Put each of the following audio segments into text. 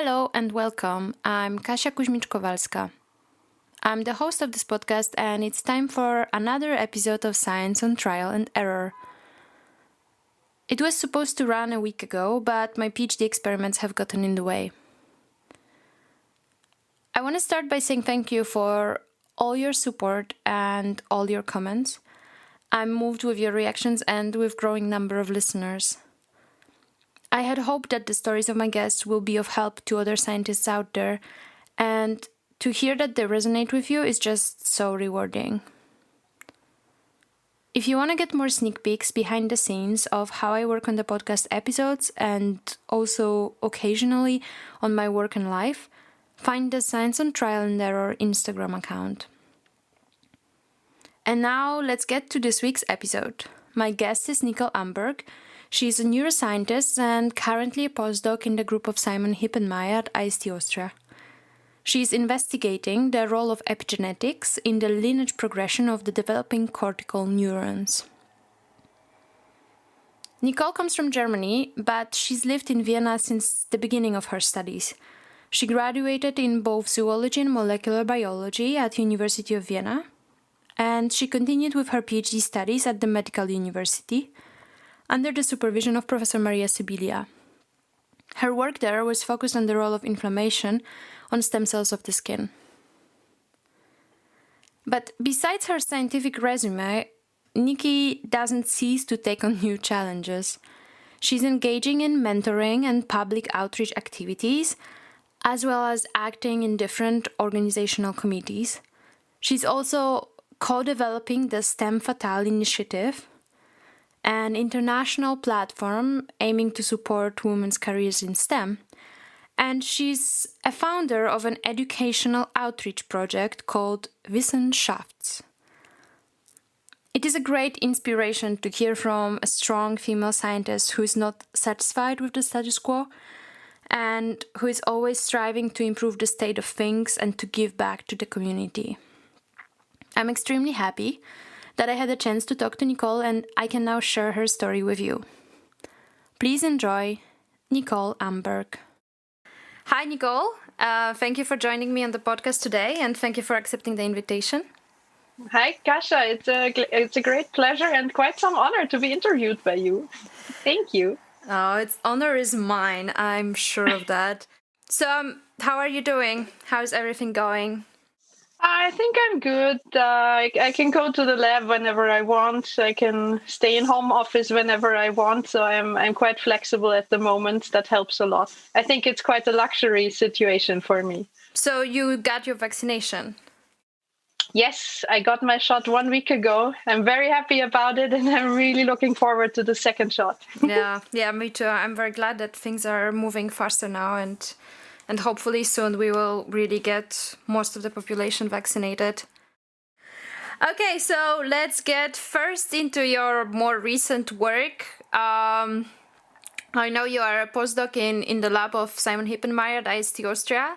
Hello and welcome. I'm Kasia Kuzmicz-Kowalska. I'm the host of this podcast and it's time for another episode of Science on Trial and Error. It was supposed to run a week ago, but my PhD experiments have gotten in the way. I want to start by saying thank you for all your support and all your comments. I'm moved with your reactions and with growing number of listeners. I had hoped that the stories of my guests will be of help to other scientists out there, and to hear that they resonate with you is just so rewarding. If you want to get more sneak peeks behind the scenes of how I work on the podcast episodes and also occasionally on my work and life, find the Science on Trial and Error Instagram account. And now let's get to this week's episode. My guest is Nicole Amberg. She's a neuroscientist and currently a postdoc in the group of Simon Hippenmeyer at IST Austria. She's investigating the role of epigenetics in the lineage progression of the developing cortical neurons. Nicole comes from Germany, but she's lived in Vienna since the beginning of her studies. She graduated in both zoology and molecular biology at the University of Vienna, and she continued with her PhD studies at the Medical University, under the supervision of Professor Maria Sibilia. Her work there was focused on the role of inflammation on stem cells of the skin. But besides her scientific resume, Nikki doesn't cease to take on new challenges. She's engaging in mentoring and public outreach activities, as well as acting in different organizational committees. She's also co-developing the STEM Fatale initiative, an international platform aiming to support women's careers in STEM. And she's a founder of an educational outreach project called Wissenschafts. It is a great inspiration to hear from a strong female scientist who is not satisfied with the status quo and who is always striving to improve the state of things and to give back to the community. I'm extremely happy that I had a chance to talk to Nicole and I can now share her story with you. Please enjoy Nicole Amberg. Hi, Nicole. Thank you for joining me on the podcast today and thank you for accepting the invitation. Hi, Kasia. It's a great pleasure and quite some honor to be interviewed by you. Thank you. Oh, honor is mine. I'm sure of that. So, how are you doing? How's everything going? I think I'm good. I can go to the lab whenever I want. I can stay in home office whenever I want. So I'm quite flexible at the moment. That helps a lot. I think it's quite a luxury situation for me. So you got your vaccination? Yes, I got my shot 1 week ago. I'm very happy about it and I'm really looking forward to the second shot. Yeah, me too. I'm very glad that things are moving faster now and hopefully soon we will really get most of the population vaccinated. Okay, so let's get first into your more recent work. I know you are a postdoc in the lab of Simon Hippenmeyer at IST Austria,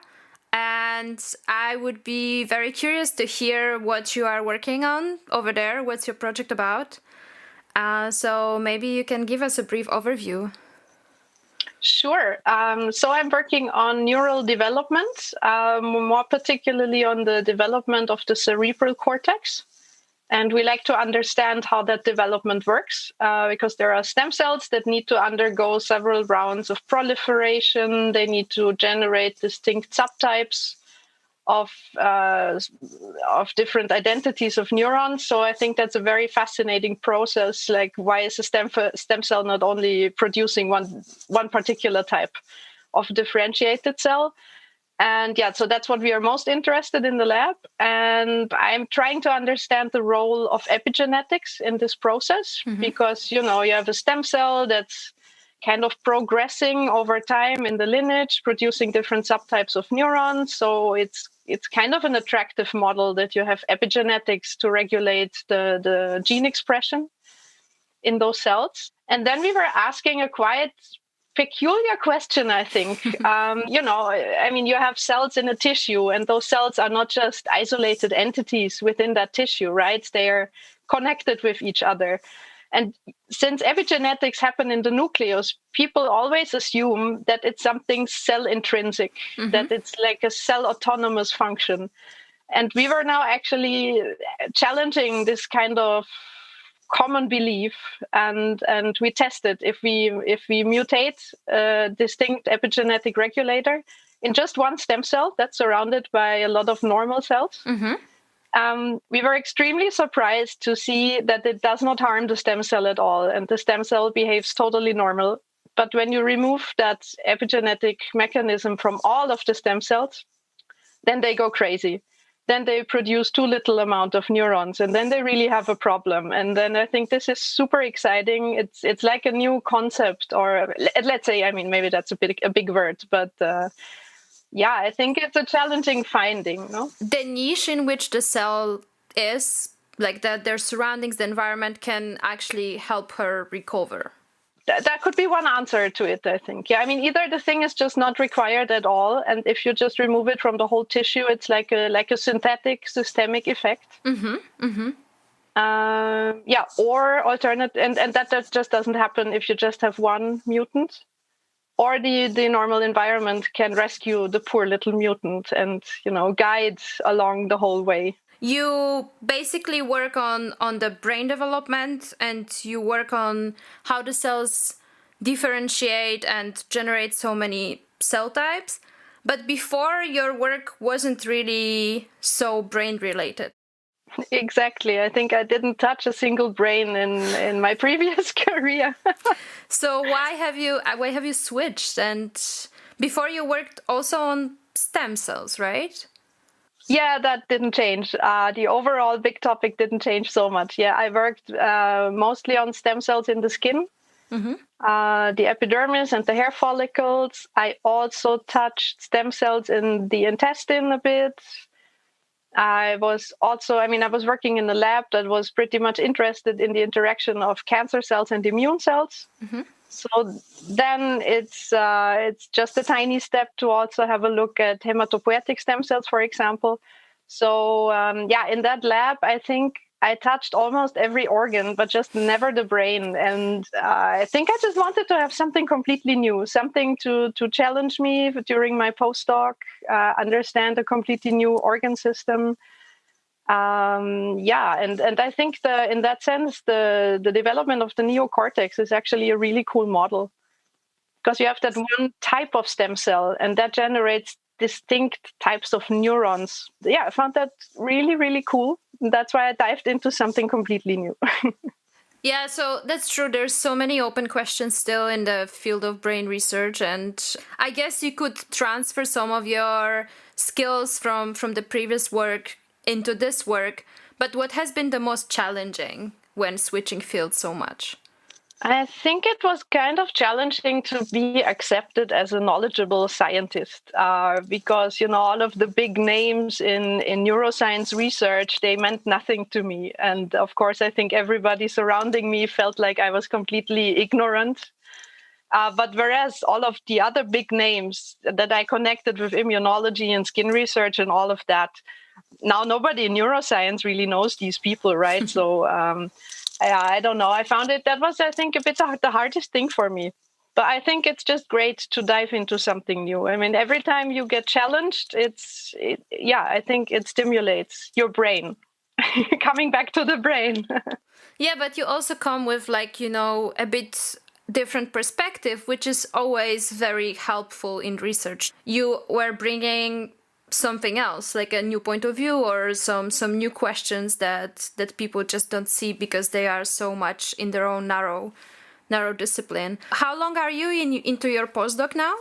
and I would be very curious to hear what you are working on over there. What's your project about? So maybe you can give us a brief overview. Sure. So I'm working on neural development, more particularly on the development of the cerebral cortex. And we like to understand how that development works, because there are stem cells that need to undergo several rounds of proliferation. They need to generate distinct subtypes of different identities of neurons. So I think that's a very fascinating process. Like, why is a stem cell not only producing one particular type of differentiated cell? And yeah, so that's what we are most interested in the lab. And I'm trying to understand the role of epigenetics in this process, because, you have a stem cell that's kind of progressing over time in the lineage, producing different subtypes of neurons. So it's kind of an attractive model that you have epigenetics to regulate the gene expression in those cells. And then we were asking a quite peculiar question, I think. You have cells in a tissue, and those cells are not just isolated entities within that tissue, right? They are connected with each other. And since epigenetics happen in the nucleus, people always assume that it's something cell intrinsic, that it's like a cell autonomous function. And we were now actually challenging this kind of common belief, and we tested if we mutate a distinct epigenetic regulator in just one stem cell that's surrounded by a lot of normal cells. We were extremely surprised to see that it does not harm the stem cell at all, and the stem cell behaves totally normal. But when you remove that epigenetic mechanism from all of the stem cells, then they go crazy. Then they produce too little amount of neurons, and then they really have a problem. And then I think this is super exciting. It's like a new concept, or let's say, I mean, maybe that's a big word, but yeah, I think it's a challenging finding. No? The niche in which the cell is, like that, their surroundings, the environment can actually help her recover. That could be one answer to it, I think. Yeah, I mean, either the thing is just not required at all, and if you just remove it from the whole tissue, it's like a synthetic systemic effect. Yeah, or alternate, and that just doesn't happen if you just have one mutant. Or the normal environment can rescue the poor little mutant and, guide along the whole way. You basically work on the brain development, and you work on how the cells differentiate and generate so many cell types. But before, your work wasn't really so brain related. Exactly. I think I didn't touch a single brain in my previous career. So why have you switched? And before, you worked also on stem cells, right? Yeah, that didn't change. The overall big topic didn't change so much. Yeah, I worked mostly on stem cells in the skin, the epidermis and the hair follicles. I also touched stem cells in the intestine a bit. I was working in a lab that was pretty much interested in the interaction of cancer cells and immune cells. So then it's just a tiny step to also have a look at hematopoietic stem cells, for example. So in that lab, I think I touched almost every organ, but just never the brain. And I think I just wanted to have something completely new, something to challenge me during my postdoc, understand a completely new organ system. And I think in that sense, the development of the neocortex is actually a really cool model, because you have that one type of stem cell and that generates distinct types of neurons. Yeah, I found that really, really cool. That's why I dived into something completely new. Yeah, so that's true. There's so many open questions still in the field of brain research, and I guess you could transfer some of your skills from the previous work into this work. But what has been the most challenging when switching fields so much? I think it was kind of challenging to be accepted as a knowledgeable scientist, because, all of the big names in neuroscience research, they meant nothing to me. And of course, I think everybody surrounding me felt like I was completely ignorant. But whereas all of the other big names that I connected with immunology and skin research and all of that, now nobody in neuroscience really knows these people, right? So I don't know. I found that was, I think, a bit the hardest thing for me. But I think it's just great to dive into something new. I mean, every time you get challenged, I think it stimulates your brain. Coming back to the brain. Yeah, but you also come with a bit different perspective, which is always very helpful in research. You were bringing something else, like a new point of view or some new questions that people just don't see because they are so much in their own narrow discipline. How long are you into your postdoc now?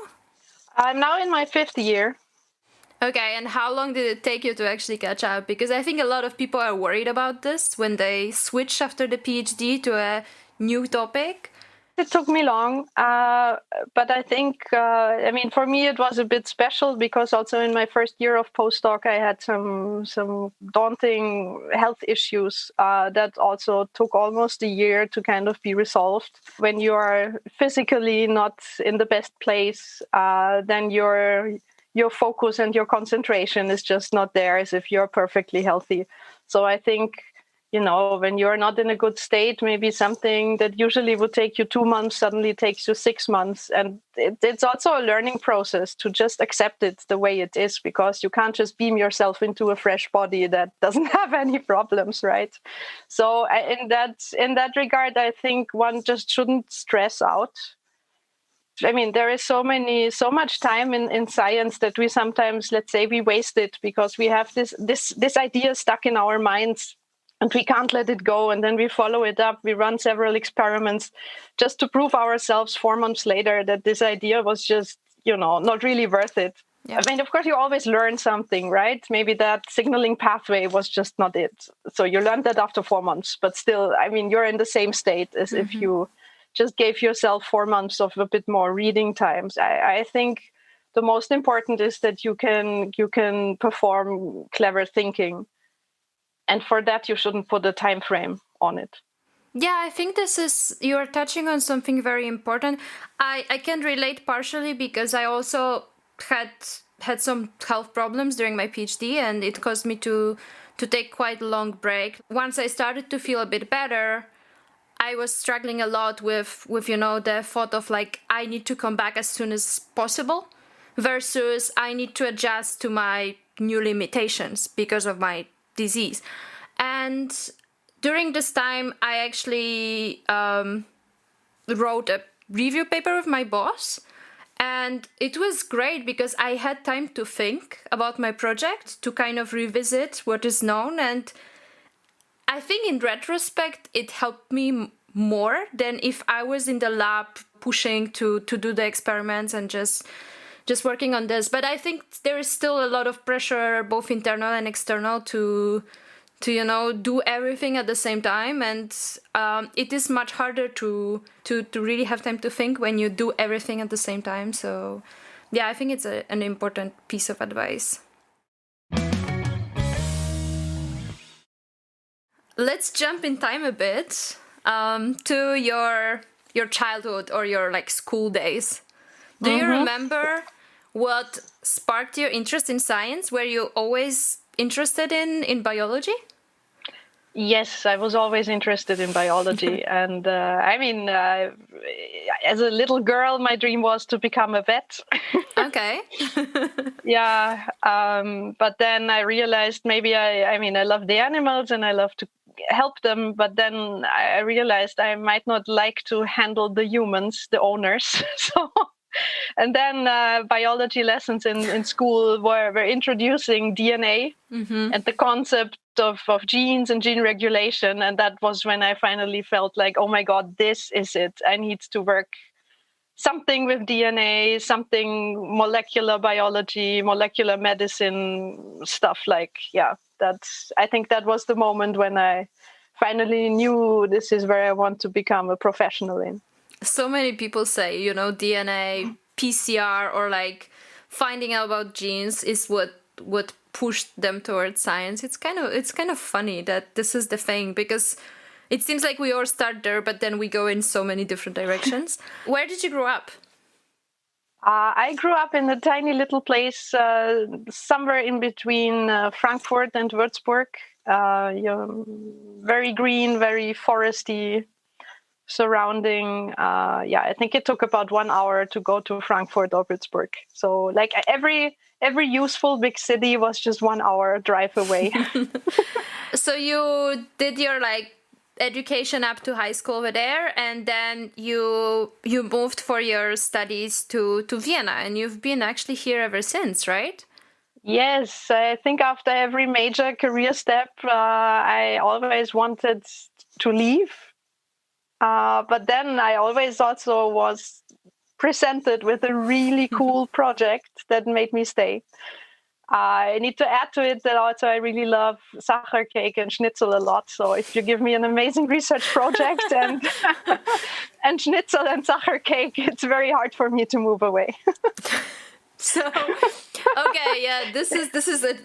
I'm now in my 5th year. Okay, and how long did it take you to actually catch up? Because I think a lot of people are worried about this when they switch after the PhD to a new topic. It took me long, but I think, for me, it was a bit special because also in my first year of postdoc, I had some daunting health issues that also took almost a year to kind of be resolved. When you are physically not in the best place, then your focus and your concentration is just not there as if you're perfectly healthy. So I think when you're not in a good state, maybe something that usually would take you 2 months suddenly takes you 6 months. And it's also a learning process to just accept it the way it is, because you can't just beam yourself into a fresh body that doesn't have any problems, right? So in that regard, I think one just shouldn't stress out. I mean, there is so much time in science that we sometimes, let's say, we waste it because we have this idea stuck in our minds and we can't let it go. And then we follow it up. We run several experiments just to prove ourselves 4 months later that this idea was just, not really worth it. Yeah. I mean, of course, you always learn something, right? Maybe that signaling pathway was just not it. So you learned that after 4 months, but still, I mean, you're in the same state as if you just gave yourself 4 months of a bit more reading times. I think the most important is that you can perform clever thinking. And for that, you shouldn't put a time frame on it. Yeah, I think you're touching on something very important. I can relate partially because I also had some health problems during my PhD, and it caused me to take quite a long break. Once I started to feel a bit better, I was struggling a lot with the thought of like, I need to come back as soon as possible versus I need to adjust to my new limitations because of my disease. And during this time, I actually wrote a review paper with my boss. And it was great because I had time to think about my project, to kind of revisit what is known. And I think in retrospect, it helped me more than if I was in the lab pushing to do the experiments and just working on this. But I think there is still a lot of pressure, both internal and external, to do everything at the same time. And it is much harder to really have time to think when you do everything at the same time. So yeah, I think it's an important piece of advice. Let's jump in time a bit to your childhood or your like school days. Do you remember what sparked your interest in science? Were you always interested in biology? Yes, I was always interested in biology. And as a little girl, my dream was to become a vet. Okay. Yeah. But then I realized maybe I love the animals and I love to help them. But then I realized I might not like to handle the humans, the owners. And then biology lessons in school were introducing DNA and the concept of genes and gene regulation. And that was when I finally felt like, oh my God, this is it. I need to work something with DNA, something molecular biology, molecular medicine stuff. I think that was the moment when I finally knew this is where I want to become a professional in. So many people say, DNA, PCR, or like finding out about genes is what pushed them towards science. It's kind of funny that this is the thing, because it seems like we all start there, but then we go in so many different directions. Where did you grow up? I grew up in a tiny little place somewhere in between Frankfurt and Würzburg. Very green, very foresty surrounding. I think it took about 1 hour to go to Frankfurt or Würzburg. So like every useful big city was just 1 hour drive away. So you did your like education up to high school over there, and then you moved for your studies to Vienna, and you've been actually here ever since, right? Yes, I think after every major career step, I always wanted to leave. But then I always also was presented with a really cool project that made me stay. I need to add to it that also I really love Sacher cake and schnitzel a lot. So if you give me an amazing research project and schnitzel and Sacher cake, it's very hard for me to move away. So, okay, yeah, this is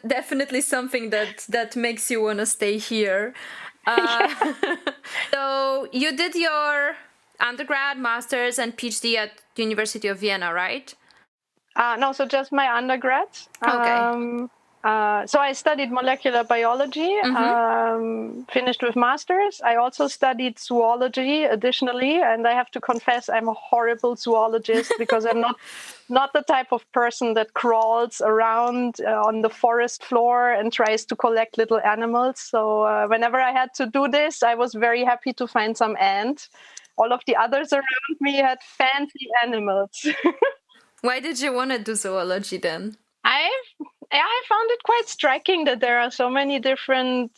definitely something that makes you want to stay here. So you did your undergrad, master's, and PhD at University of Vienna, right? No, so just my undergrad. Okay. So I studied molecular biology, finished with masters. I also studied zoology additionally, and I have to confess I'm a horrible zoologist because I'm not the type of person that crawls around on the forest floor and tries to collect little animals. So whenever I had to do this, I was very happy to find some ant. All of the others around me had fancy animals. Why did you want to do zoology then? I found it quite striking that there are so many different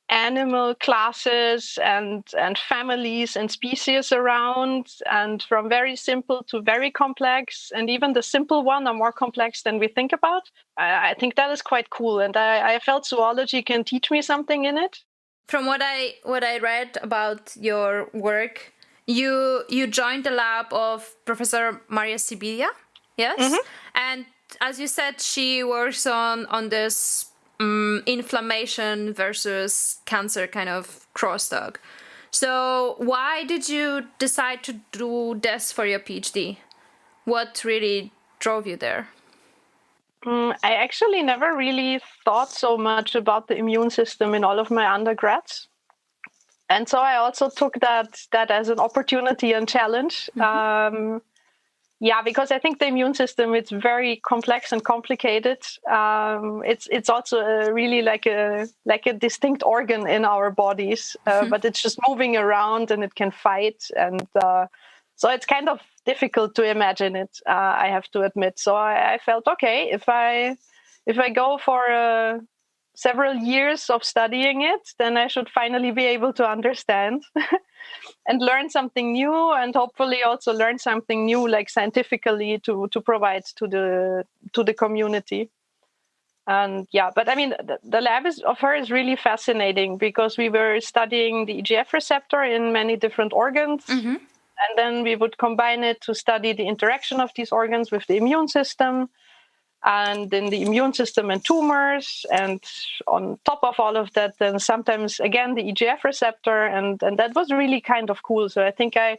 animal classes and families and species around, and from very simple to very complex, and even the simple one are more complex than we think about. I think that is quite cool, and I felt zoology can teach me something in it. From what I read about your work, you joined the lab of Professor Maria Sibilia, yes, and as you said, she works on this inflammation versus cancer kind of crosstalk. So why did you decide to do this for your PhD? What really drove you there? I actually never really thought so much about the immune system in all of my undergrads. And so I also took that as an opportunity and challenge. Yeah, because I think the immune system, it's very complex and complicated. It's also really like a distinct organ in our bodies, but it's just moving around and it can fight. And so it's kind of difficult to imagine it, I have to admit. So I felt, okay, if I go for several years of studying it, then I should finally be able to understand and learn something new, and hopefully also learn something new, like scientifically, to provide to the community. And yeah, but I mean, the lab of her is really fascinating because we were studying the EGF receptor in many different organs, and then we would combine it to study the interaction of these organs with the immune system, and then the immune system and tumors, and on top of all of that, then sometimes again the EGF receptor, and that was really kind of cool. So I think I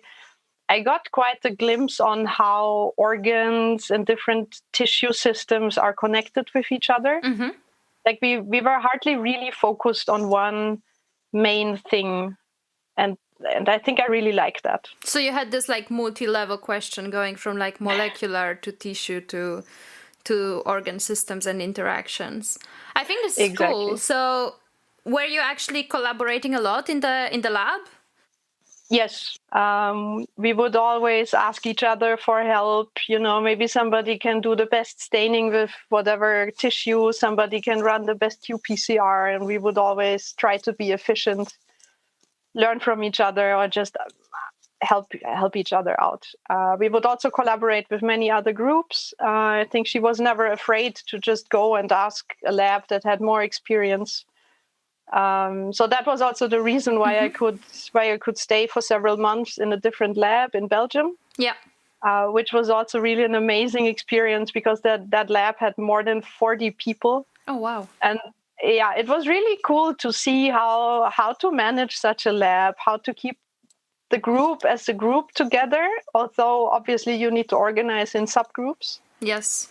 got quite a glimpse on how organs and different tissue systems are connected with each other. Like we were hardly really focused on one main thing, and I think I really like that. So you had this like multi-level question going from like molecular to tissue to organ systems and interactions. I think this is cool. So were you actually collaborating a lot in the lab? Yes. We would always ask each other for help. You know, maybe somebody can do the best staining with whatever tissue, somebody can run the best qPCR, and we would always try to be efficient, learn from each other, or just help each other out. We would also collaborate with many other groups. I think she was never afraid to just go and ask a lab that had more experience. So that was also the reason why I could stay for several months in a different lab in Belgium. Yeah. Which was also really an amazing experience because that lab had more than 40 people. Oh wow. And yeah, it was really cool to see how to manage such a lab, how to keep the group as a group together, although obviously you need to organize in subgroups. Yes.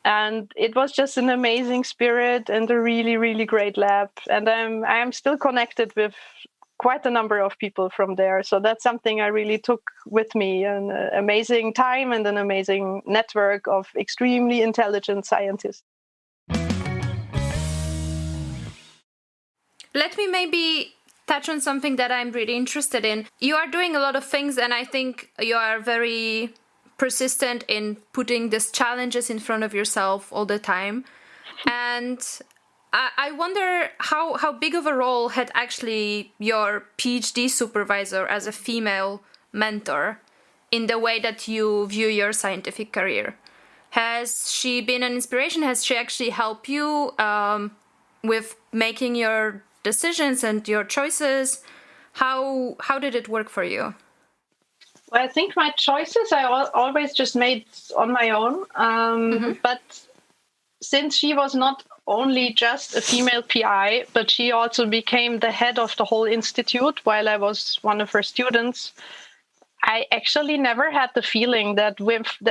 And it was just an amazing spirit and a really, really great lab. And I am still connected with quite a number of people from there. So that's something I really took with me, an amazing time and an amazing network of extremely intelligent scientists. Let me maybe touch on something that I'm really interested in. You are doing a lot of things, and I think you are very persistent in putting these challenges in front of yourself all the time. And I wonder how big of a role had actually your PhD supervisor as a female mentor in the way that you view your scientific career. Has she been an inspiration? Has she actually helped you with making your decisions and your choices? How did it work for you? Well, I think my choices I always just made on my own. But since she was not only just a female PI, but she also became the head of the whole institute while I was one of her students, I actually never had the feeling that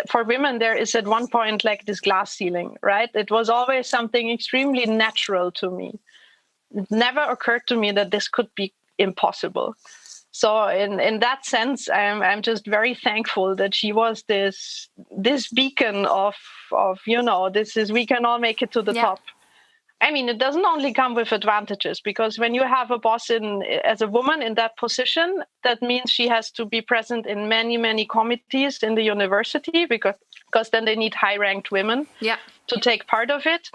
for women there is at one point like this glass ceiling, right? It was always something extremely natural to me. It never occurred to me that this could be impossible. So in that sense, I'm just very thankful that she was this beacon of this is, we can all make it to the top. I mean, it doesn't only come with advantages, because when you have a boss as a woman in that position, that means she has to be present in many, many committees in the university, because then they need high-ranked women to take part of it.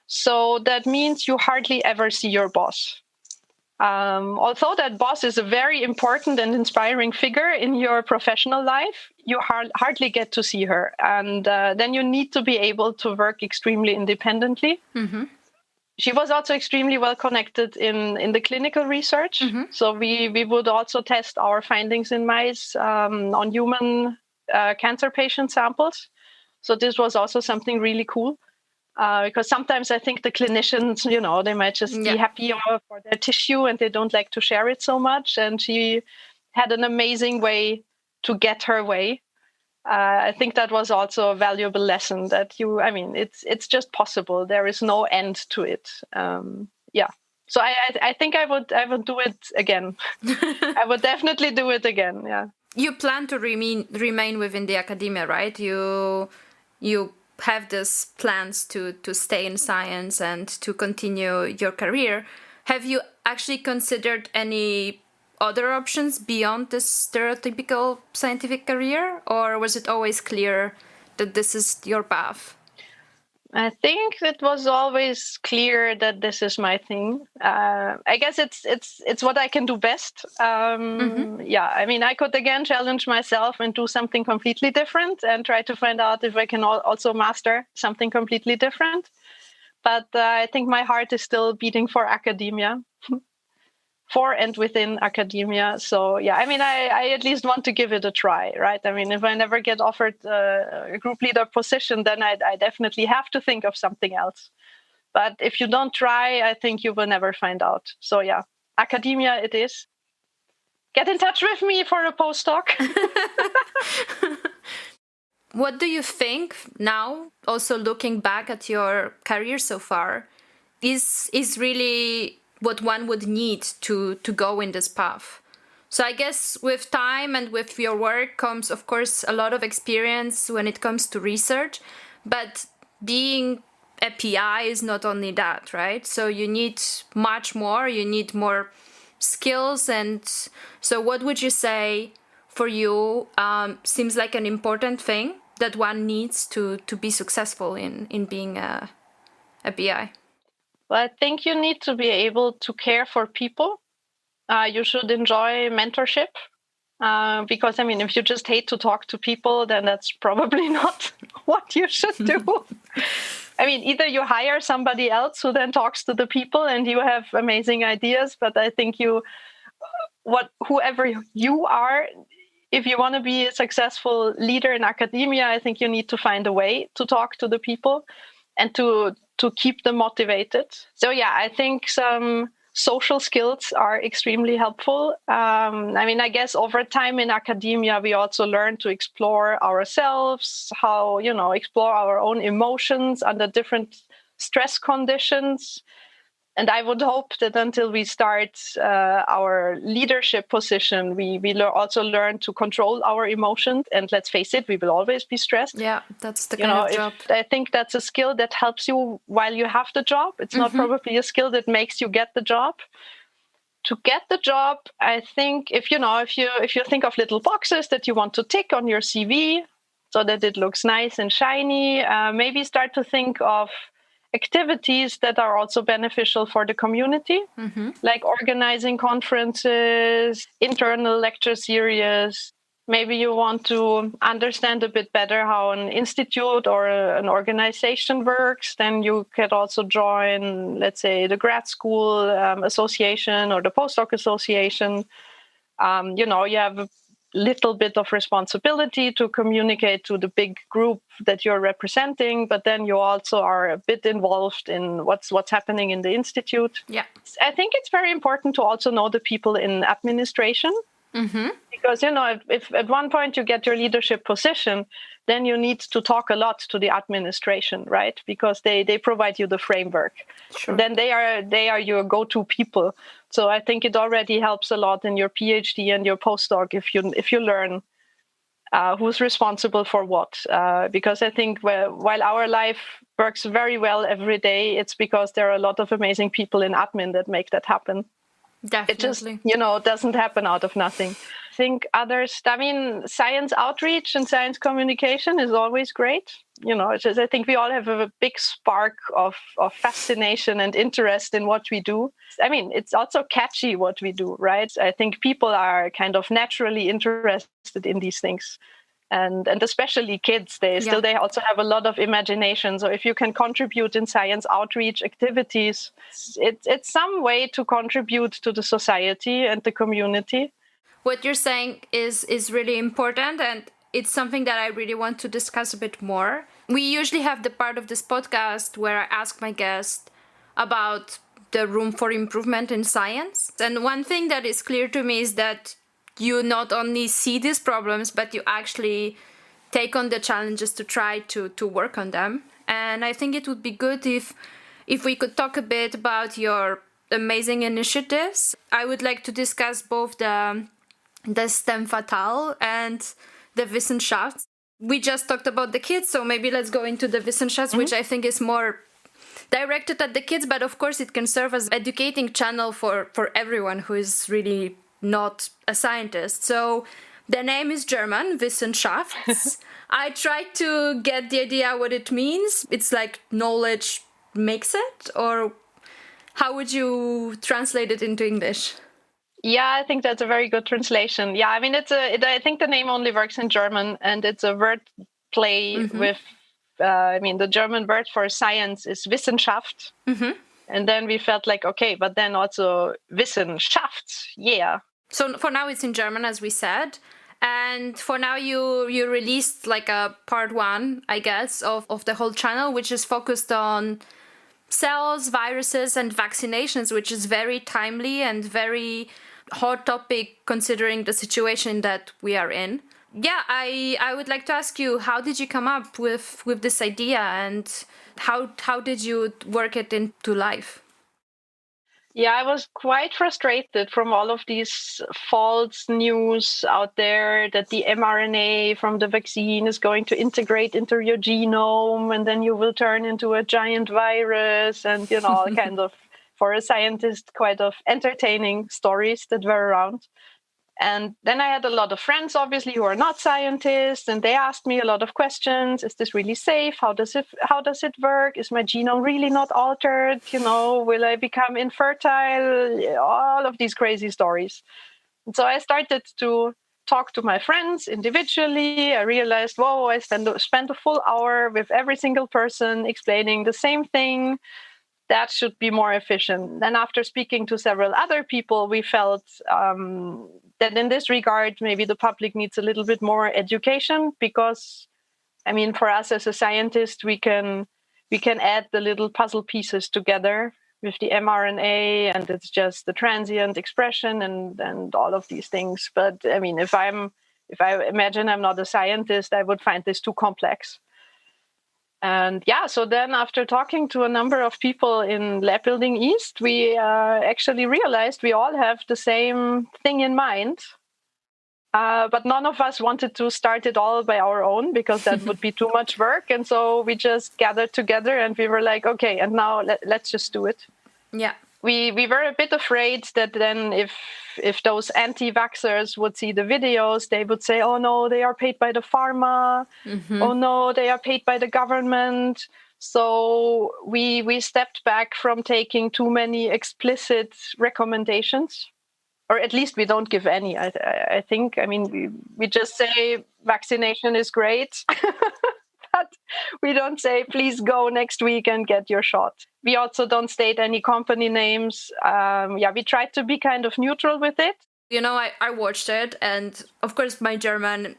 So that means you hardly ever see your boss. Although that boss is a very important and inspiring figure in your professional life, you hardly get to see her. And then you need to be able to work extremely independently. Mm-hmm. She was also extremely well connected in the clinical research. Mm-hmm. So we would also test our findings in mice on human cancer patient samples. So this was also something really cool. Because sometimes I think the clinicians, they might just be happy for their tissue and they don't like to share it so much. And she had an amazing way to get her way. I think that was also a valuable lesson that it's just possible. There is no end to it. So I think I would do it again. I would definitely do it again. Yeah. You plan to remain within the academia, right? You have these plans to stay in science and to continue your career. Have you actually considered any other options beyond this stereotypical scientific career, or was it always clear that this is your path? I think it was always clear that this is my thing. I guess it's what I can do best. Yeah, I mean, I could again challenge myself and do something completely different and try to find out if I can also master something completely different. But I think my heart is still beating for academia. For and within academia. So yeah, I mean, I at least want to give it a try, right? I mean, if I never get offered a group leader position, then I definitely have to think of something else. But if you don't try, I think you will never find out. So yeah, academia it is. Get in touch with me for a postdoc. What do you think now, also looking back at your career so far, is really what one would need to go in this path? So I guess with time and with your work comes, of course, a lot of experience when it comes to research, but being a PI is not only that, right? So you need much more, you need more skills. And so what would you say for you seems like an important thing that one needs to be successful in being a PI? Well, I think you need to be able to care for people. You should enjoy mentorship because, I mean, if you just hate to talk to people, then that's probably not what you should do. I mean, either you hire somebody else who then talks to the people and you have amazing ideas, but I think whoever you are, if you want to be a successful leader in academia, I think you need to find a way to talk to the people and to keep them motivated. So yeah, I think some social skills are extremely helpful. I mean, I guess over time in academia, we also learn to explore ourselves, how, explore our own emotions under different stress conditions. And I would hope that until we start our leadership position, we also learn to control our emotions. And let's face it, we will always be stressed. Yeah, that's the kind of job. I think that's a skill that helps you while you have the job. It's not probably a skill that makes you get the job. To get the job, I think if you think of little boxes that you want to tick on your CV so that it looks nice and shiny, maybe start to think of activities that are also beneficial for the community, like organizing conferences, internal lecture series. Maybe you want to understand a bit better how an institute or an organization works. Then you could also join, let's say, the grad school association or the postdoc association. You have a little bit of responsibility to communicate to the big group that you're representing, but then you also are a bit involved in what's happening in the institute. Yeah, I think it's very important to also know the people in administration. Because, if at one point you get your leadership position, then you need to talk a lot to the administration, right? Because they provide you the framework. Sure. Then they are your go-to people. So I think it already helps a lot in your PhD and your postdoc if you learn who's responsible for what. Because I think while our life works very well every day, it's because there are a lot of amazing people in admin that make that happen. Definitely. It just, doesn't happen out of nothing. I think science outreach and science communication is always great. I think we all have a big spark of fascination and interest in what we do. I mean, it's also catchy what we do, right? I think people are kind of naturally interested in these things. And especially kids, they also have a lot of imagination. So if you can contribute in science outreach activities, it's some way to contribute to the society and the community. What you're saying is really important, and it's something that I really want to discuss a bit more. We usually have the part of this podcast where I ask my guests about the room for improvement in science. And one thing that is clear to me is that you not only see these problems, but you actually take on the challenges to try to work on them. And I think it would be good if we could talk a bit about your amazing initiatives. I would like to discuss both the STEM Fatale and the Wissenschaft. We just talked about the kids, so maybe let's go into the Wissenschaft, which I think is more directed at the kids, but of course it can serve as an educating channel for everyone who is really not a scientist. So the name is German, Wissenschafts. I tried to get the idea what it means. It's like knowledge makes it, or how would you translate it into English? Yeah, I think that's a very good translation. Yeah, I mean, I think the name only works in German, and it's a word play with, the German word for science is Wissenschaft. And then we felt like, okay, but then also Wissenschaft, yeah. So for now it's in German, as we said. And for now you released like a part 1, I guess, of the whole channel, which is focused on cells, viruses, and vaccinations, which is very timely and very hot topic considering the situation that we are in. Yeah, I would like to ask you, how did you come up with this idea, and how did you work it into life? Yeah, I was quite frustrated from all of these false news out there that the mRNA from the vaccine is going to integrate into your genome and then you will turn into a giant virus, and, kind of, for a scientist, quite of entertaining stories that were around. And then I had a lot of friends, obviously, who are not scientists, and they asked me a lot of questions. Is this really safe? How does it work? Is my genome really not altered? Will I become infertile? All of these crazy stories. And so I started to talk to my friends individually. I realized, whoa, I spent a full hour with every single person explaining the same thing. That should be more efficient. Then after speaking to several other people, we felt that in this regard, maybe the public needs a little bit more education, because, for us as a scientist, we can add the little puzzle pieces together with the mRNA, and it's just the transient expression and all of these things. But if I imagine I'm not a scientist, I would find this too complex. And so then after talking to a number of people in Lab Building East, we actually realized we all have the same thing in mind. But none of us wanted to start it all by our own, because that would be too much work. And so we just gathered together and we were like, okay, and now let's just do it. Yeah. We were a bit afraid that then if those anti-vaxxers would see the videos, they would say, oh no, they are paid by the pharma. Oh no, they are paid by the government. So we stepped back from taking too many explicit recommendations, or at least we don't give any, I think. We just say vaccination is great. But we don't say, please go next week and get your shot. We also don't state any company names. We tried to be kind of neutral with it. I watched it, and of course my German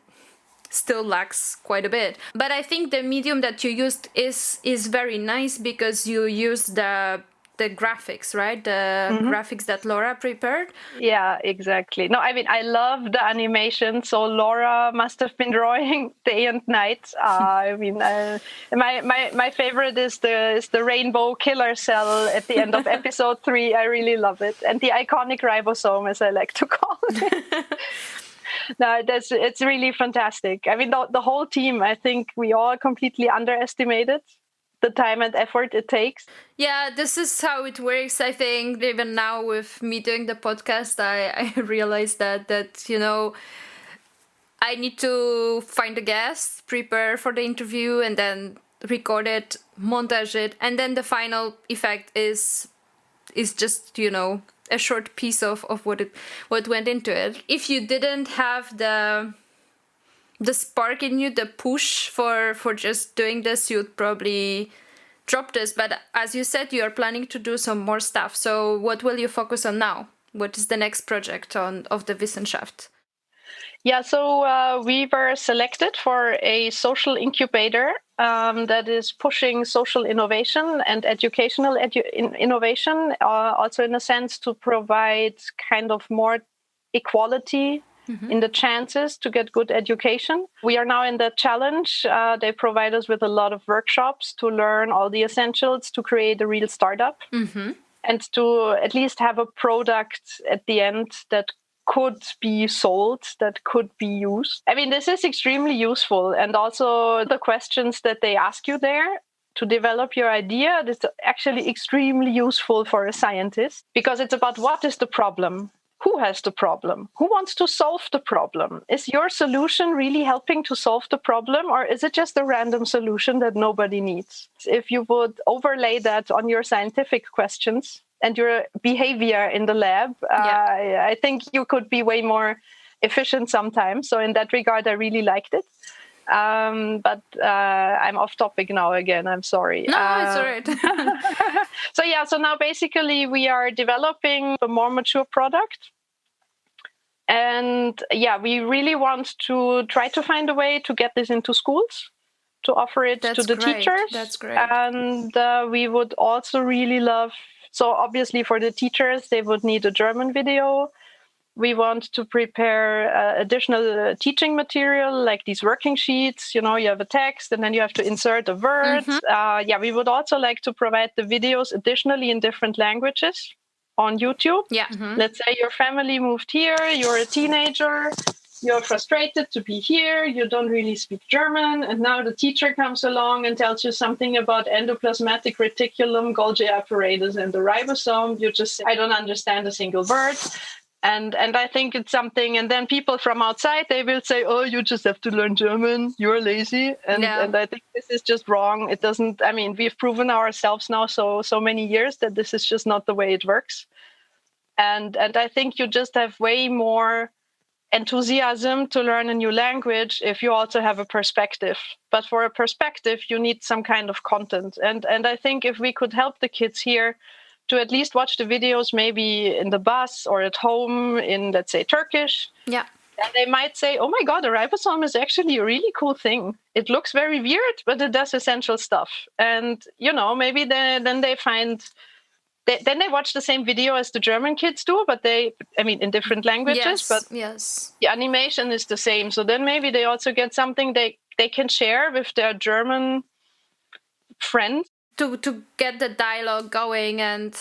still lacks quite a bit. But I think the medium that you used is very nice, because you use the the graphics, right? The graphics that Laura prepared. Yeah, exactly. No, I mean, I love the animation. So Laura must have been drawing day and night. I mean, my favorite is the rainbow killer cell at the end of episode 3. I really love it. And the iconic ribosome, as I like to call it. No, it's really fantastic. I mean, the whole team, I think we all completely underestimated the time and effort it takes. Yeah, this is how it works. I think even now with me doing the podcast, I realized that, you know, I need to find a guest, prepare for the interview, and then record it, montage it, and then the final effect is just, you know, a short piece of what went into it. If you didn't have the spark in you, the push for just doing this, you'd probably drop this. But as you said, you are planning to do some more stuff. So what will you focus on now? What is the next project of the Wissenschaft? Yeah, so we were selected for a social incubator that is pushing social innovation and educational innovation, also in a sense to provide kind of more equality in the chances to get good education. We are now in the challenge. They provide us with a lot of workshops to learn all the essentials to create a real startup and to at least have a product at the end that could be sold, that could be used. I mean, this is extremely useful. And also the questions that they ask you there to develop your idea, this is actually extremely useful for a scientist because it's about what is the problem? Who has the problem? Who wants to solve the problem? Is your solution really helping to solve the problem, or is it just a random solution that nobody needs? If you would overlay that on your scientific questions and your behavior in the lab, I think you could be way more efficient sometimes. So in that regard, I really liked it. But I'm off topic now again. I'm sorry. No, it's all right. So now basically we are developing a more mature product. And we really want to try to find a way to get this into schools, to offer it to the teachers. That's great. And we would also really love, so obviously for the teachers, they would need a German video. We want to prepare additional teaching material, like these working sheets. You know, you have a text and then you have to insert a word. We would also like to provide the videos additionally in different languages on YouTube. Let's say your family moved here, you're a teenager, you're frustrated to be here, you don't really speak German, and now the teacher comes along and tells you something about endoplasmatic reticulum, Golgi apparatus, and the ribosome. You just say, I don't understand a single word. And I think it's something, and then people from outside, they will say, oh, you just have to learn German, you're lazy. And I think this is just wrong. It doesn't, I mean, we've proven ourselves now so many years that this is just not the way it works. And I think you just have way more enthusiasm to learn a new language if you also have a perspective. But for a perspective, you need some kind of content. And I think if we could help the kids here to at least watch the videos maybe in the bus or at home in, let's say, Turkish. Yeah. And they might say, oh my God, a ribosome is actually a really cool thing. It looks very weird, but it does essential stuff. And, you know, maybe then they find, then they watch the same video as the German kids do, but in different languages. But the animation is the same. So then maybe they also get something they can share with their German friends. To get the dialogue going and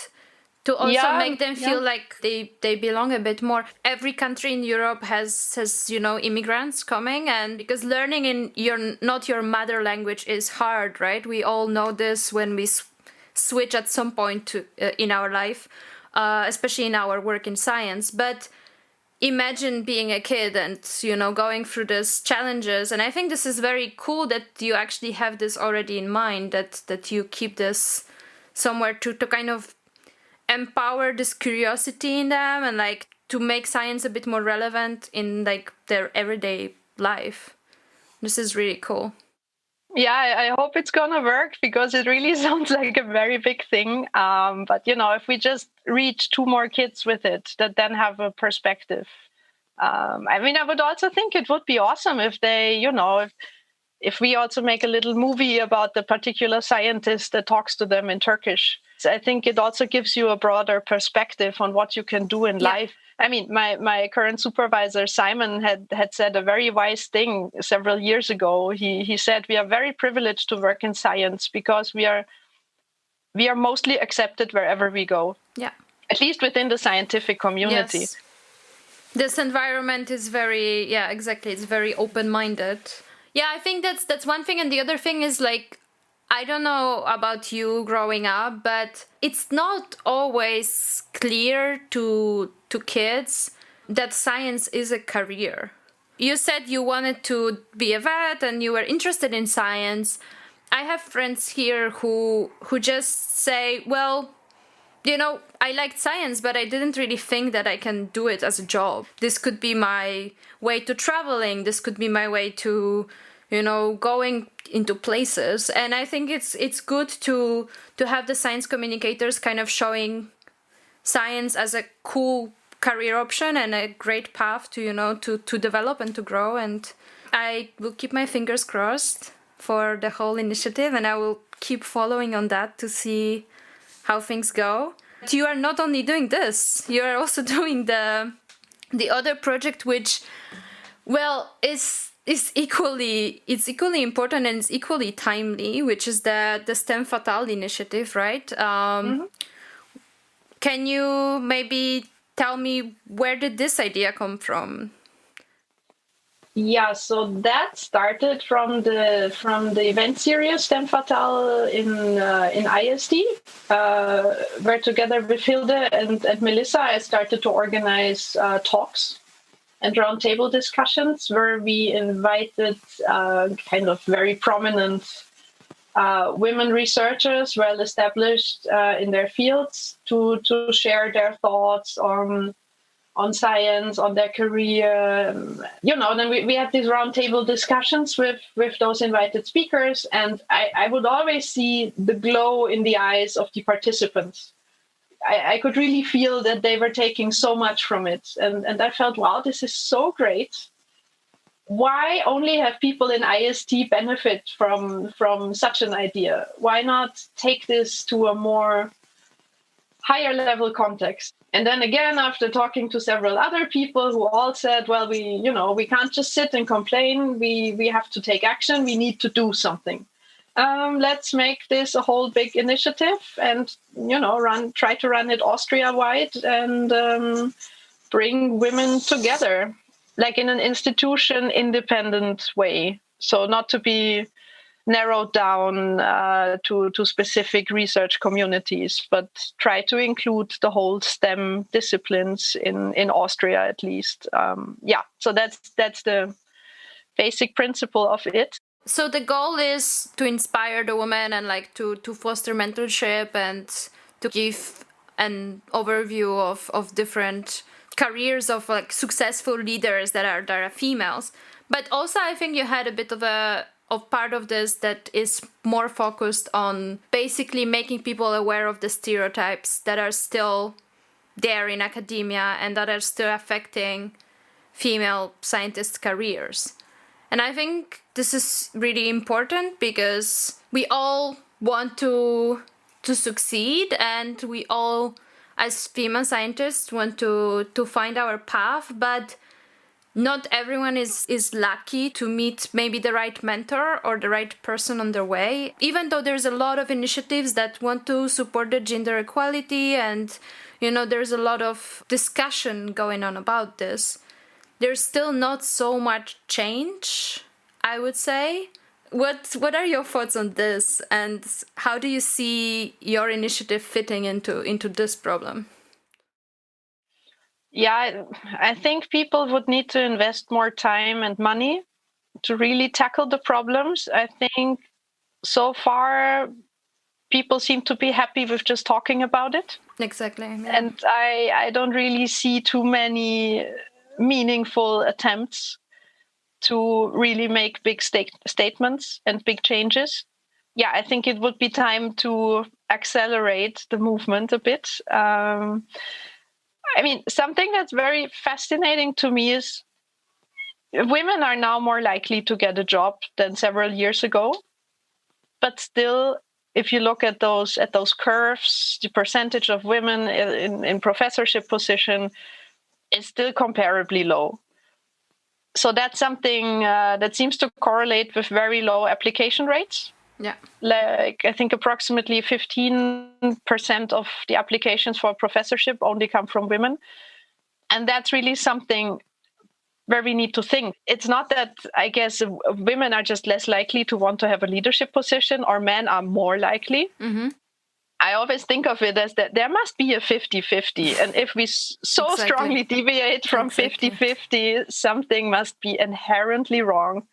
to also make them feel like they belong a bit more. Every country in Europe has you know, immigrants coming, and because learning in not your mother language is hard, right? We all know this when we switch at some point in our life, especially in our work in science. But imagine being a kid and, you know, going through these challenges. And I think this is very cool that you actually have this already in mind, that you keep this somewhere to kind of empower this curiosity in them and like to make science a bit more relevant in like their everyday life. This is really cool. Yeah, I hope it's going to work because it really sounds like a very big thing. But, you know, if we just reach 2 more kids with it that then have a perspective. I would also think it would be awesome if they, you know, if we also make a little movie about the particular scientist that talks to them in Turkish, I think it also gives you a broader perspective on what you can do in life. I mean, my current supervisor, Simon, had said a very wise thing several years ago. He said, we are very privileged to work in science because we are mostly accepted wherever we go. Yeah. At least within the scientific community. Yes. This environment is very, yeah, exactly. It's very open-minded. Yeah, I think that's one thing. And the other thing is, like, I don't know about you growing up, but it's not always clear to kids that science is a career. You said you wanted to be a vet and you were interested in science. I have friends here who just say, well, you know, I liked science, but I didn't really think that I can do it as a job. This could be my way to traveling. This could be my way to, you know, going into places. And I think it's good to have the science communicators kind of showing science as a cool career option and a great path to, you know, to develop and to grow. And I will keep my fingers crossed for the whole initiative, and I will keep following on that to see how things go. But you are not only doing this, you are also doing the other project, which, well, is equally important and it's equally timely, which is the STEM Fatale initiative, right? Can you maybe tell me, where did this idea come from? Yeah, so that started from the event series STEM Fatale in IST, where together with Hilde and Melissa, I started to organize talks and roundtable discussions where we invited kind of very prominent women researchers, well established in their fields, to share their thoughts on science, on their career. You know, then we had these roundtable discussions with those invited speakers, and I would always see the glow in the eyes of the participants. I could really feel that they were taking so much from it. And I felt, wow, this is so great. Why only have people in IST benefit from such an idea? Why not take this to a more higher level context? And then again, after talking to several other people who all said, well, we can't just sit and complain. We have to take action. We need to do something. Let's make this a whole big initiative and, you know, try to run it Austria-wide and bring women together, like in an institution independent way. So not to be narrowed down to specific research communities, but try to include the whole STEM disciplines in Austria at least. So that's the basic principle of it. So the goal is to inspire the women and like to foster mentorship and to give an overview of different careers of like successful leaders that are females. But also I think you had a bit of part of this that is more focused on basically making people aware of the stereotypes that are still there in academia and that are still affecting female scientists' careers. And I think this is really important because we all want to succeed, and we all, as female scientists, want to find our path, but not everyone is lucky to meet maybe the right mentor or the right person on their way. Even though there's a lot of initiatives that want to support the gender equality and, you know, there's a lot of discussion going on about this, there's still not so much change, I would say. What are your thoughts on this, and how do you see your initiative fitting into this problem? Yeah, I think people would need to invest more time and money to really tackle the problems. I think so far people seem to be happy with just talking about it. Exactly. Yeah. And I don't really see too many meaningful attempts to really make big statements and big changes. Yeah, I think it would be time to accelerate the movement a bit. I mean, something that's very fascinating to me is women are now more likely to get a job than several years ago. But still, if you look at those curves, the percentage of women in professorship position is still comparably low. So that's something that seems to correlate with very low application rates. Yeah. Like I think approximately 15% of the applications for professorship only come from women. And that's really something where we need to think. It's not that, I guess, women are just less likely to want to have a leadership position or men are more likely. Mm-hmm. I always think of it as that there must be a 50-50. And if we so strongly deviate from 50-50, something must be inherently wrong.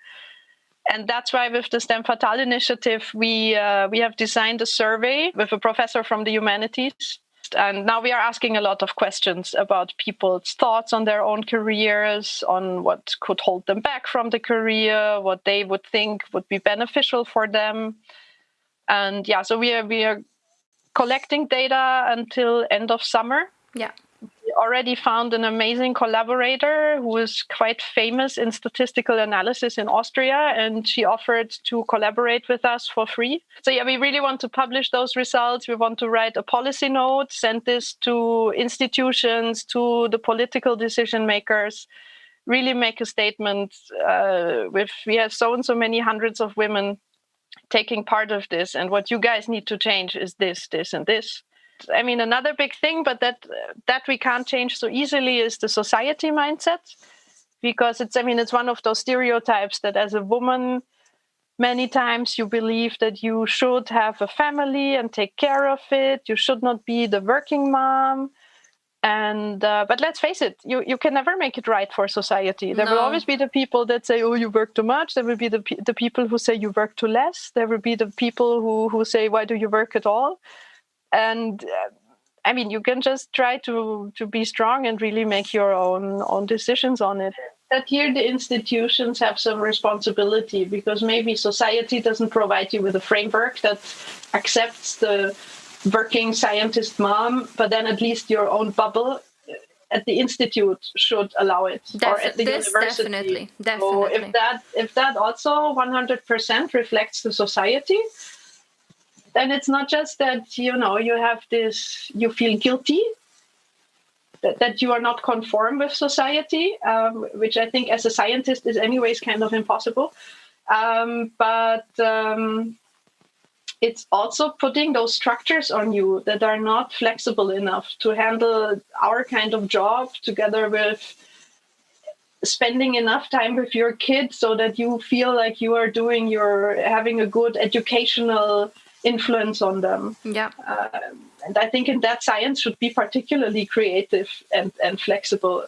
And that's why with the STEM Fatale initiative, we have designed a survey with a professor from the humanities. And now we are asking a lot of questions about people's thoughts on their own careers, on what could hold them back from the career, what they would think would be beneficial for them. And yeah, so we are collecting data until end of summer. Yeah. We already found an amazing collaborator who is quite famous in statistical analysis in Austria, and she offered to collaborate with us for free. So yeah, we really want to publish those results. We want to write a policy note, send this to institutions, to the political decision makers, really make a statement we have so and so many hundreds of women taking part of this, and what you guys need to change is this, this, and this. I mean, another big thing, but that we can't change so easily is the society mindset, because it's one of those stereotypes that as a woman, many times you believe that you should have a family and take care of it. You should not be the working mom. And but let's face it, you can never make it right for society. There will always be the people that say, oh, you work too much. There will be the people who say you work too less. There will be the people who say, why do you work at all? And you can just try to be strong and really make your own decisions on it. That here the institutions have some responsibility, because maybe society doesn't provide you with a framework that accepts the working scientist mom, but then at least your own bubble at the institute should allow it, or at the university. Definitely. So if that also 100% reflects the society, then it's not just that, you have this, you feel guilty that you are not conform with society, which I think as a scientist is anyways kind of impossible. But it's also putting those structures on you that are not flexible enough to handle our kind of job, together with spending enough time with your kids so that you feel like you are having a good educational influence on them. Yeah. And I think in that science should be particularly creative and flexible,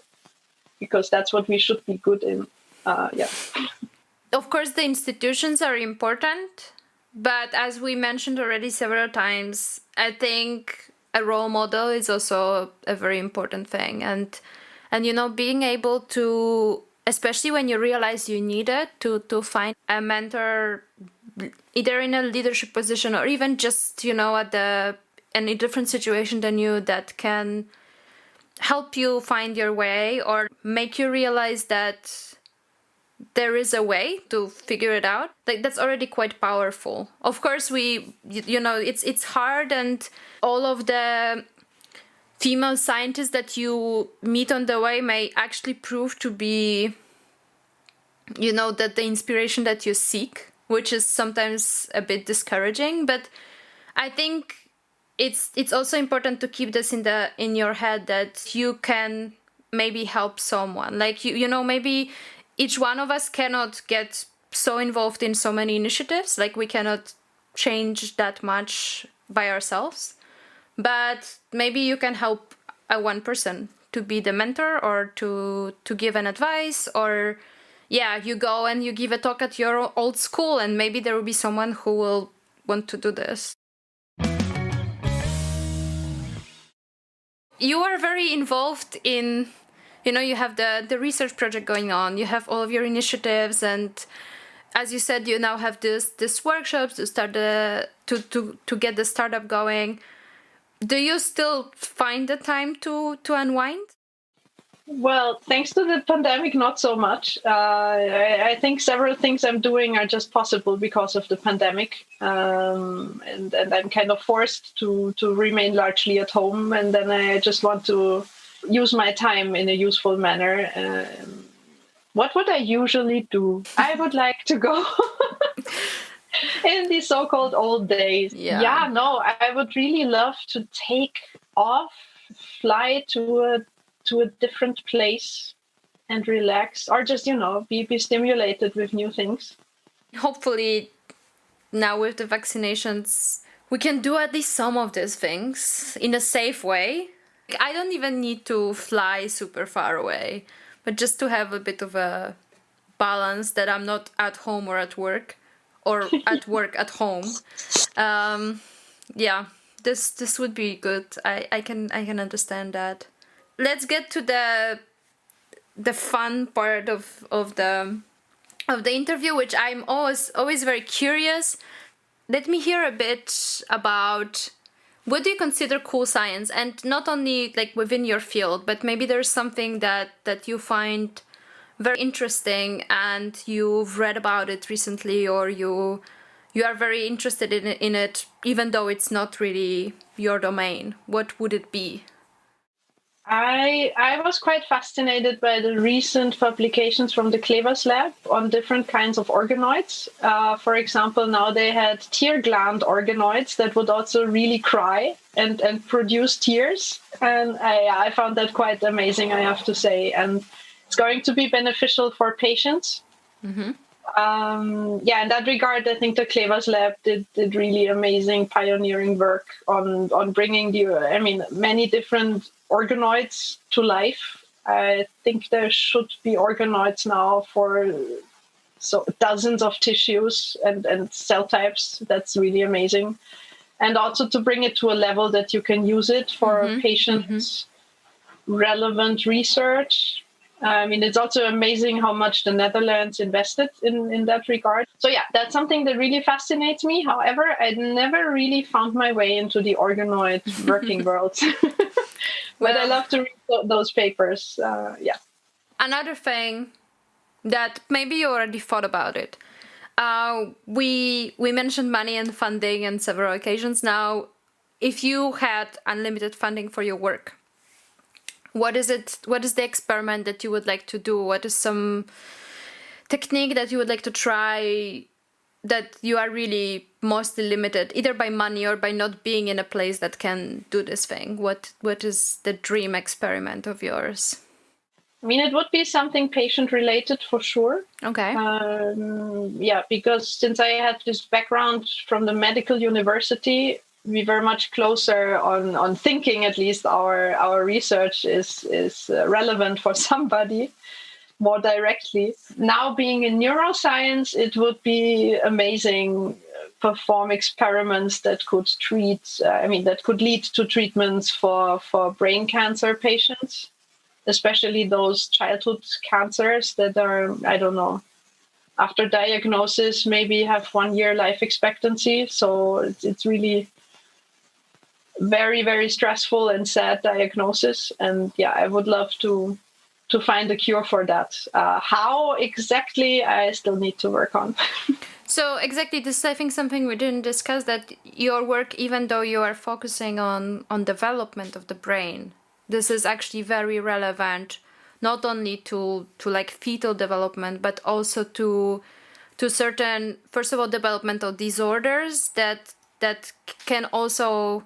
because that's what we should be good in. Of course, the institutions are important, but as we mentioned already several times, I think a role model is also a very important thing. And being able to, especially when you realize you need it, to find a mentor, either in a leadership position or even just, in a different situation than you, that can help you find your way or make you realize that there is a way to figure it out. Like, that's already quite powerful. Of course, it's hard, and all of the female scientists that you meet on the way may actually prove to be, that the inspiration that you seek, which is sometimes a bit discouraging. But I think it's also important to keep this in your head, that you can maybe help someone. Like, maybe each one of us cannot get so involved in so many initiatives. Like, we cannot change that much by ourselves. But maybe you can help one person to be the mentor, or to give an advice, or you go and you give a talk at your old school, and maybe there will be someone who will want to do this. You are very involved in, you have the research project going on, you have all of your initiatives, and as you said, you now have this workshops to start to get the startup going. Do you still find the time to unwind? Well, thanks to the pandemic, not so much. I think several things I'm doing are just possible because of the pandemic. And I'm kind of forced to remain largely at home. And then I just want to use my time in a useful manner. What would I usually do? I would like to go in the so-called old days. Yeah. No, I would really love to take off, fly to a different place and relax, or just, be stimulated with new things. Hopefully, now with the vaccinations, we can do at least some of these things in a safe way. I don't even need to fly super far away, but just to have a bit of a balance that I'm not at home or at work, or at work at home. This would be good. I can understand that. Let's get to the fun part of the interview, which I'm always very curious. Let me hear a bit about what do you consider cool science, and not only like within your field, but maybe there's something that you find very interesting and you've read about it recently, or you are very interested in it, even though it's not really your domain. What would it be? I was quite fascinated by the recent publications from the Klevers lab on different kinds of organoids. For example, now they had tear gland organoids that would also really cry and produce tears. And I found that quite amazing, I have to say. And it's going to be beneficial for patients. Mm-hmm. In that regard, I think the Klevers lab did really amazing pioneering work on bringing many different organoids to life. I think there should be organoids now for dozens of tissues and cell types. That's really amazing. And also to bring it to a level that you can use it for patients' relevant research. It's also amazing how much the Netherlands invested in that regard. So that's something that really fascinates me. However, I never really found my way into the organoid working world. But I love to read those papers. Another thing that maybe you already thought about it. We mentioned money and funding on several occasions now. If you had unlimited funding for your work, what is it? What is the experiment that you would like to do? What is some technique that you would like to try that you are really mostly limited, either by money or by not being in a place that can do this thing? What is the dream experiment of yours? It would be something patient-related for sure. Okay. Because since I had this background from the medical university, we were much closer on thinking at least our research is relevant for somebody more directly. Now being in neuroscience, it would be amazing perform experiments that could that could lead to treatments for brain cancer patients, especially those childhood cancers that are, I don't know, after diagnosis, maybe have 1 year life expectancy. So it's really very, very stressful and sad diagnosis. And I would love to find a cure for that. How exactly, I still need to work on. So exactly, this is, I think, something we didn't discuss, that your work, even though you are focusing on development of the brain, this is actually very relevant, not only to like fetal development, but also to certain, first of all, developmental disorders that can also,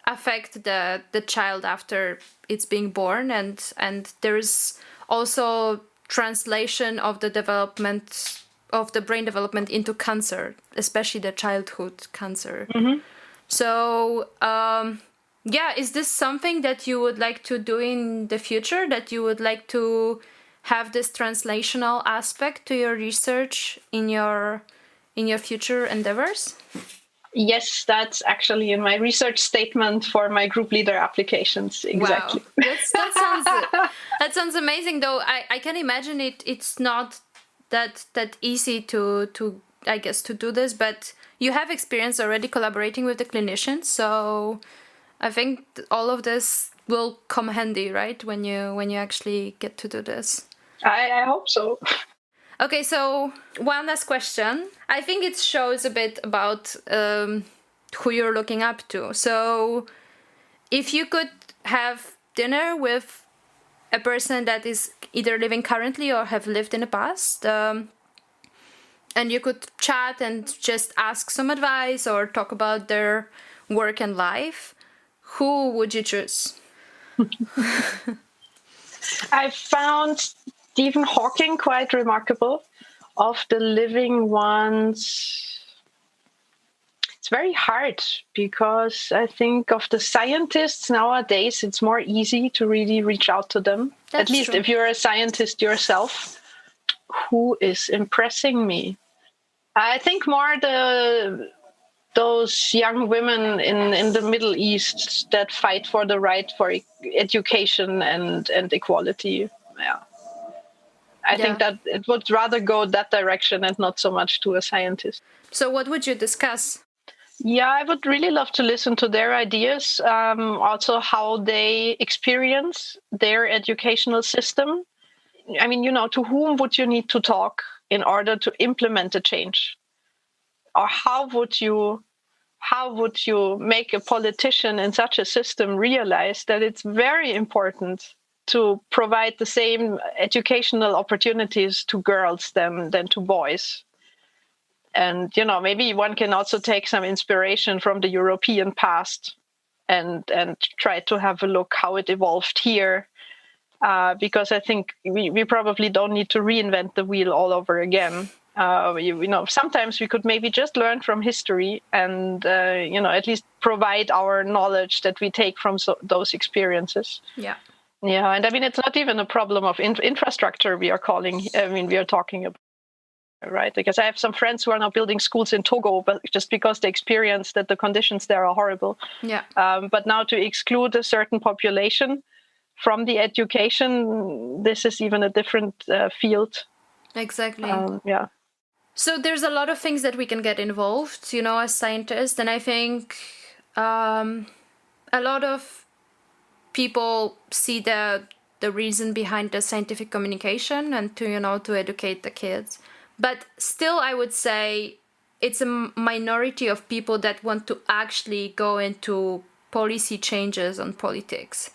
affect the child after it's being born, and there's also translation of the development of the brain development into cancer, especially the childhood cancer. Mm-hmm. So is this something that you would like to do in the future, that you would like to have this translational aspect to your research in your future endeavors? Yes, that's actually in my research statement for my group leader applications. Exactly. Wow. That sounds amazing, though. I can imagine it's not that easy to I guess to do this, but you have experience already collaborating with the clinicians, so I think all of this will come handy, right? When you actually get to do this. I hope so. Okay, so one last question. I think it shows a bit about who you're looking up to. So if you could have dinner with a person that is either living currently or have lived in the past, and you could chat and just ask some advice or talk about their work and life, who would you choose? I found Stephen Hawking quite remarkable. Of the living ones, it's very hard because I think of the scientists nowadays, it's more easy to really reach out to them. That's At least true. if you're a scientist yourself. Who is impressing me? I think more those young women in the Middle East that fight for the right for education and equality. Yeah. I think that it would rather go that direction and not so much to a scientist. So what would you discuss? Yeah, I would really love to listen to their ideas, also how they experience their educational system. I mean, to whom would you need to talk in order to implement a change? Or how would you make a politician in such a system realize that it's very important to provide the same educational opportunities to girls than to boys? And, maybe one can also take some inspiration from the European past and try to have a look how it evolved here. Because I think we probably don't need to reinvent the wheel all over again. Sometimes we could maybe just learn from history and, at least provide our knowledge that we take from those experiences. Yeah. Yeah. And I mean, it's not even a problem of infrastructure we are talking about, right? Because I have some friends who are now building schools in Togo, but just because they experience that the conditions there are horrible. Yeah. But now to exclude a certain population from the education, this is even a different field. Exactly. Yeah. So there's a lot of things that we can get involved, as scientists. And I think a lot of people see the reason behind the scientific communication and to educate the kids. But still, I would say it's a minority of people that want to actually go into policy changes on politics.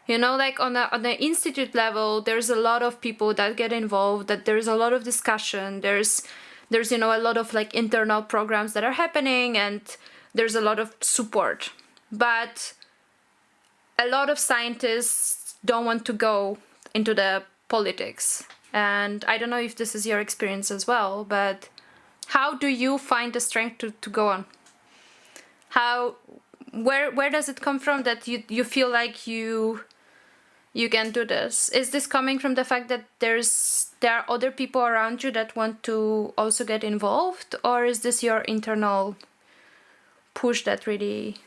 Like on the institute level, there's a lot of people that get involved, that there's a lot of discussion. There's a lot of like internal programs that are happening, and there's a lot of support. But a lot of scientists don't want to go into the politics. And I don't know if this is your experience as well, but how do you find the strength to go on? Where does it come from that you feel like you can do this? Is this coming from the fact that there are other people around you that want to also get involved, or is this your internal push that really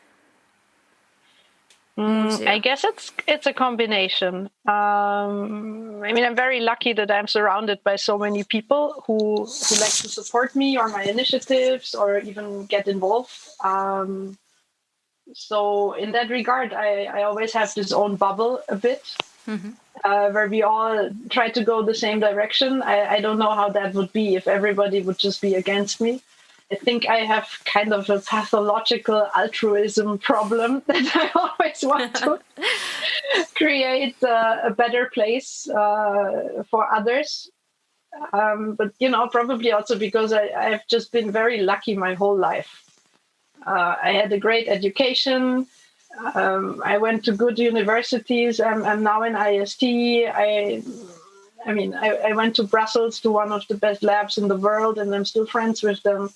moves you? I guess it's a combination. I'm very lucky that I'm surrounded by so many people who like to support me or my initiatives or even get involved. So in that regard, I always have this own bubble a bit, where we all try to go the same direction. I don't know how that would be if everybody would just be against me. I think I have kind of a pathological altruism problem that I always want to create a better place for others. But, probably also because I've just been very lucky my whole life. I had a great education. I went to good universities. I'm now in IST. I went to Brussels to one of the best labs in the world, and I'm still friends with them.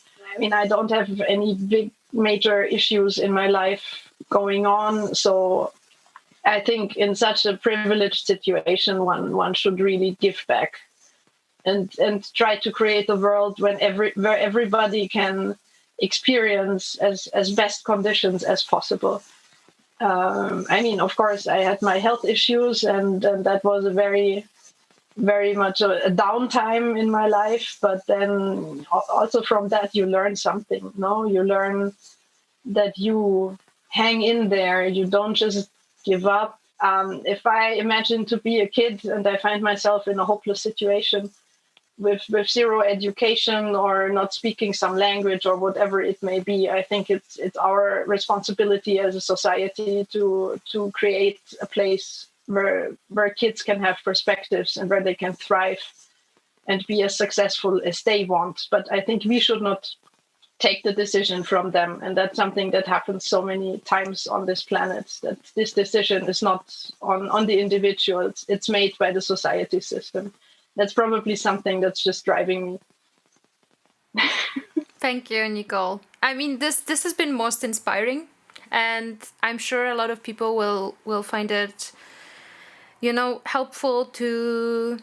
I don't have any big major issues in my life going on. So I think in such a privileged situation, one should really give back and try to create a world where everybody can experience as best conditions as possible. Of course, I had my health issues, and that was a very, very much a downtime in my life. But then also from that, you learn something. No, you learn that you hang in there. You don't just give up. If I imagine to be a kid and I find myself in a hopeless situation with zero education or not speaking some language or whatever it may be, I think it's our responsibility as a society to create a place where kids can have perspectives and where they can thrive and be as successful as they want. But I think we should not take the decision from them. And that's something that happens so many times on this planet, that this decision is not on the individual. It's made by the society system. That's probably something that's just driving me. Thank you, Nicole. I mean, this has been most inspiring, and I'm sure a lot of people will find it, helpful to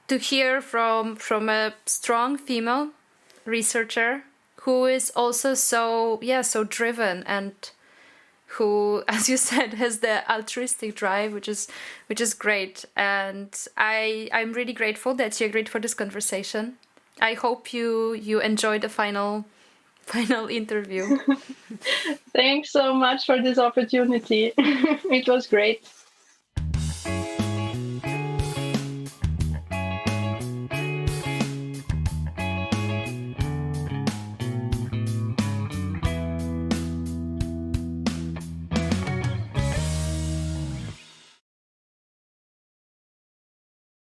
hear from a strong female researcher who is also so driven, and who, as you said, has the altruistic drive, which is great. And I'm really grateful that you agreed for this conversation. I hope you enjoyed the final interview. Thanks so much for this opportunity. It was great.